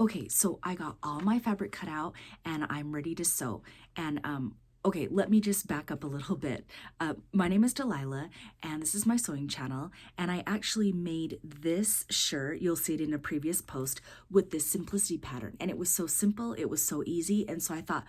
Okay, so I got all my fabric cut out and I'm ready to sew. And okay, let me just back up a little bit. My name is Delilah and this is my sewing channel. And I actually made this shirt, you'll see it in a previous post, with this simplicity pattern. And it was so simple, it was so easy. And so I thought,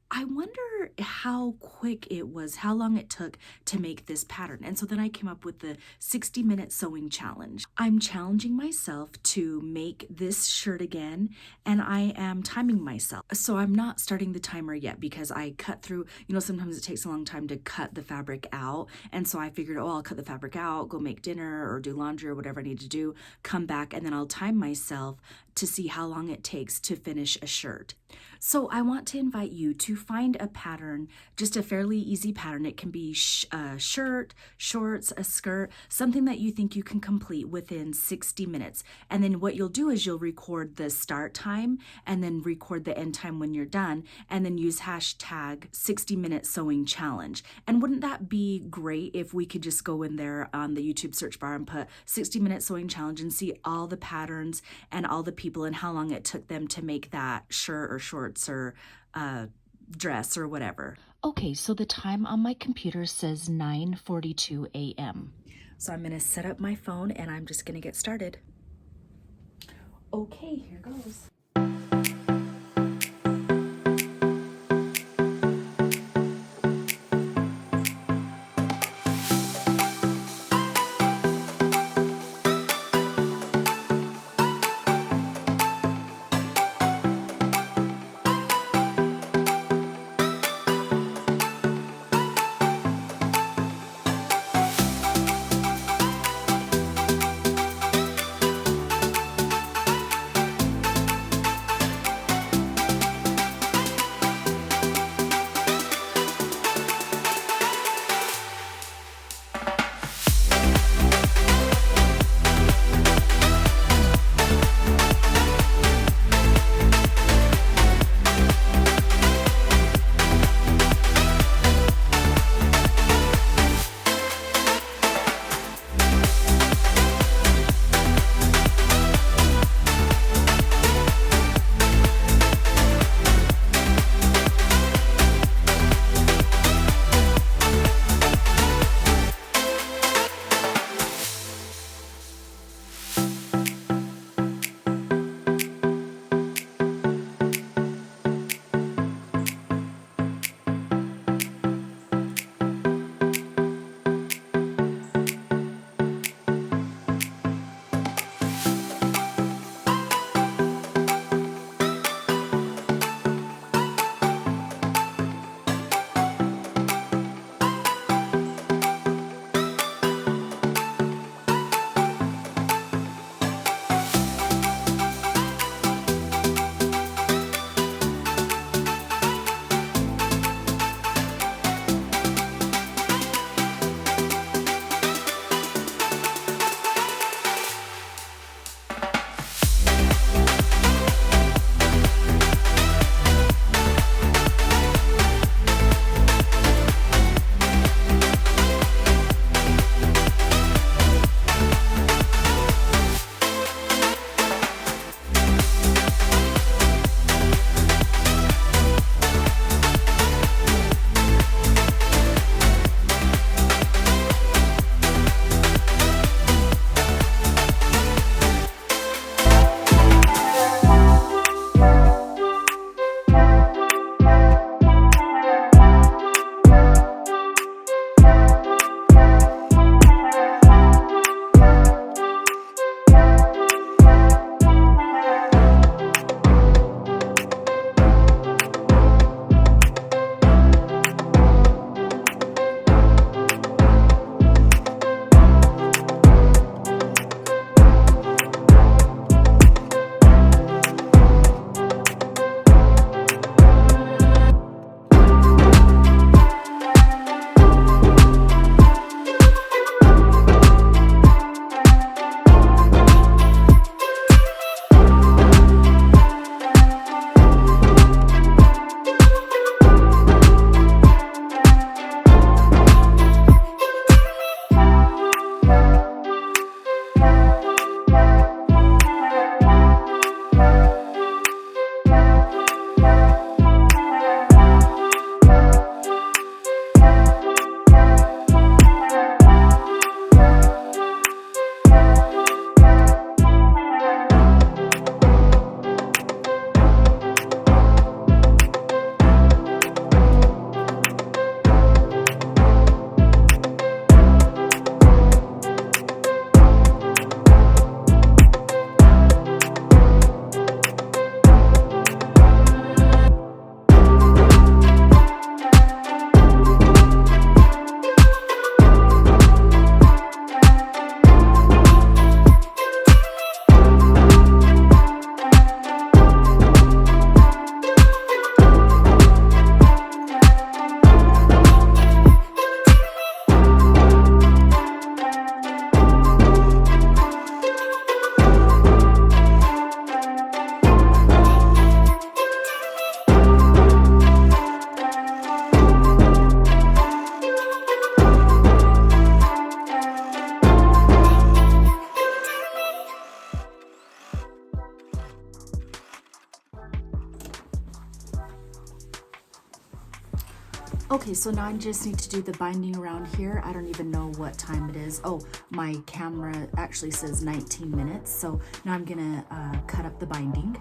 I wonder how quick it was, how long it took to make this pattern. And so then I came up with the 60-minute sewing challenge. I'm challenging myself to make this shirt again, and I am timing myself. So I'm not starting the timer yet because I cut through, sometimes it takes a long time to cut the fabric out. And so I figured, oh, I'll cut the fabric out, go make dinner or do laundry or whatever I need to do, come back, and then I'll time myself to see how long it takes to finish a shirt. So I want to invite you to find a pattern, just a fairly easy pattern. It can be a shirt, shorts, a skirt, something that you think you can complete within 60 minutes. And then what you'll do is you'll record the start time and then record the end time when you're done, and then use hashtag 60-minute sewing challenge. And wouldn't that be great if we could just go in there on the YouTube search bar and put 60-minute sewing challenge and see all the patterns and all the people and how long it took them to make that shirt or shorts or dress or whatever. Okay, so the time on my computer says 9:42 a.m. So I'm gonna set up my phone and I'm just gonna get started. Okay, here goes. Okay, so now I just need to do the binding around here. I don't even know what time it is. Oh, my camera actually says 19 minutes. So now I'm gonna cut up the binding.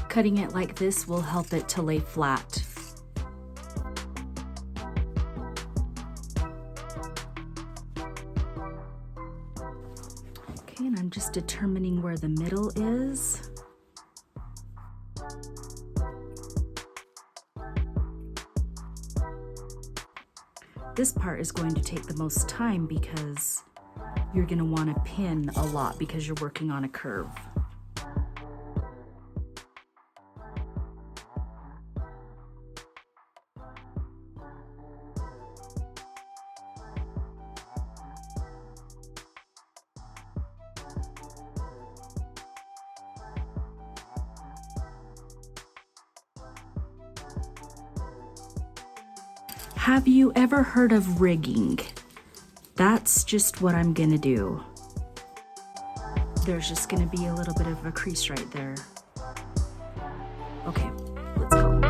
Cutting it like this will help it to lay flat. Okay, and I'm just determining where the middle is. This part is going to take the most time because you're going to want to pin a lot because you're working on a curve. Have you ever heard of rigging? That's just what I'm gonna do. There's just gonna be a little bit of a crease right there. Okay, let's go.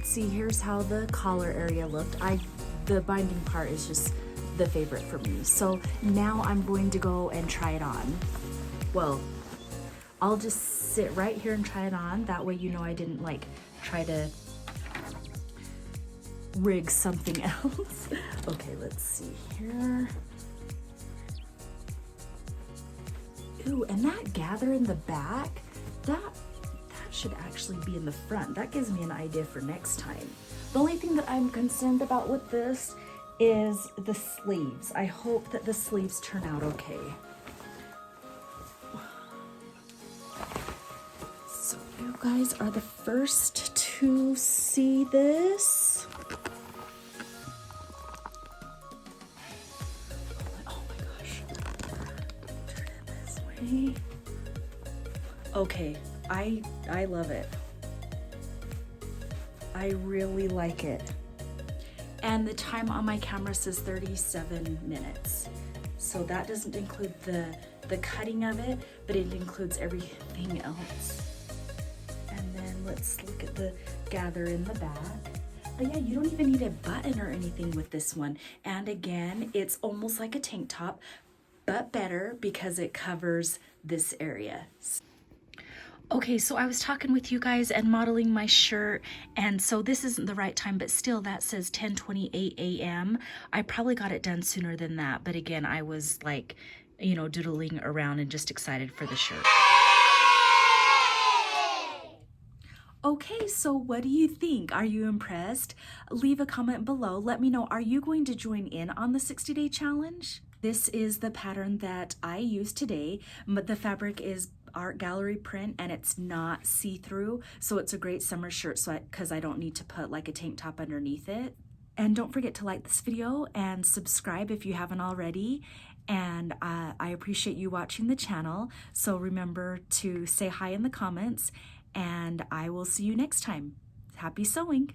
See, here's how the collar area looked. The binding part is just the favorite for me. So now I'm going to go and try it on. Well, I'll just sit right here and try it on. That way you know I didn't like try to rig something else. Okay, let's see here. Ooh, and that gather in the back, that should actually be in the front. That gives me an idea for next time. The only thing that I'm concerned about with this is the sleeves. I hope that the sleeves turn out okay. So you guys are the first to see this. Oh my gosh. Turn it this way. Okay, I love it. I really like it. And the time on my camera says 37 minutes. So that doesn't include the cutting of it, but it includes everything else. And then let's look at the gather in the back. But yeah, you don't even need a button or anything with this one. And again, it's almost like a tank top, but better because it covers this area. Okay, so I was talking with you guys and modeling my shirt, and so this isn't the right time, but still that says 10:28 a.m. I probably got it done sooner than that, but again, I was like, you know, doodling around and just excited for the shirt. Okay, so what do you think? Are you impressed? Leave a comment below. Let me know, are you going to join in on the 60-day challenge? This is the pattern that I used today, but the fabric is art gallery print and it's not see-through, so it's a great summer shirt because I don't need to put like a tank top underneath it. And don't forget to like this video and subscribe if you haven't already. And I appreciate you watching the channel, so remember to say hi in the comments, and I will see you next time. Happy sewing!